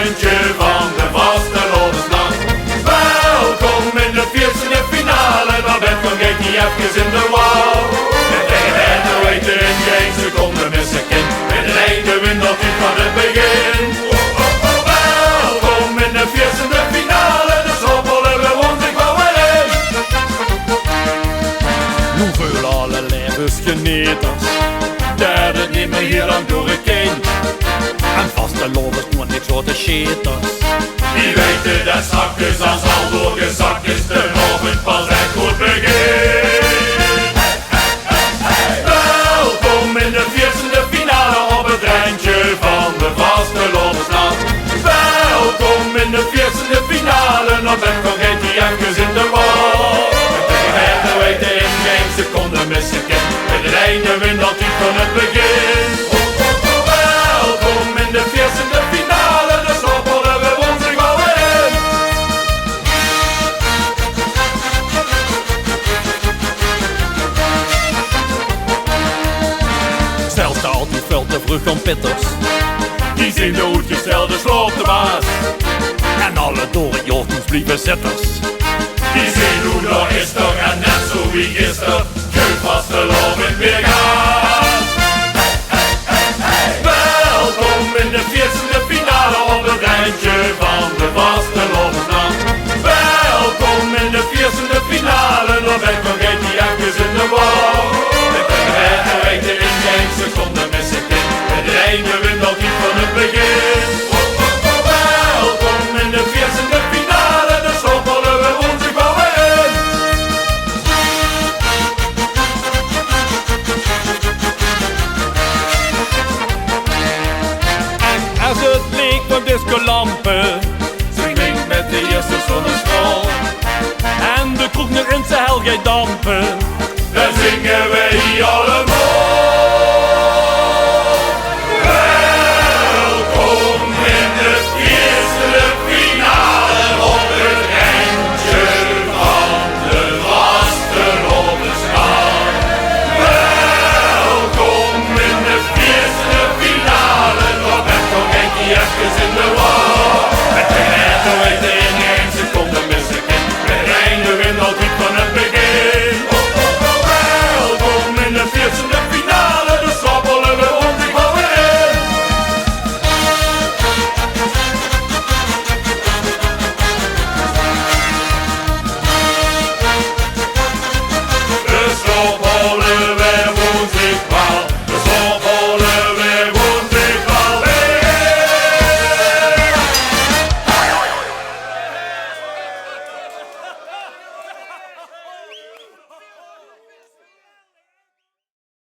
randje van de vastelovensnacht. Welkom in de 14e finale, dan bent vergeet niet even in de wal. En tegen het weten in geen seconde missen kind. Met het einde wint dat niet van het begin. Welkom in de 14e finale, de schoppelen we ons ik wel weer in. Hoeveel alle levens geneters, dat het niet meer hier lang door het kind. En vastelovens nog niks voor de schieters. Die weten dat zakjes als al doorgezakt is, de morgen pas echt goed begint. Welkom in de 14e finale op het randje van de vastelovensnacht. Welkom in de 14e finale, nog ben vergeet die even in de wal. En tegen weten in geen seconde missen kind. Met het einde wint dat niet van het begin. Welkom in de 14e finale, de schoppelen we ons er wel weer in. Zelfs de altijd veel te vroeg van pitters, die zien de hoedjes stel de sloop de baas. En alle doorjortens blieven zitters, die zien hoe dat is toch en net zo wie gisteren. Geen vastelovend weer gaat. Welkom in de 14e finale op het randje van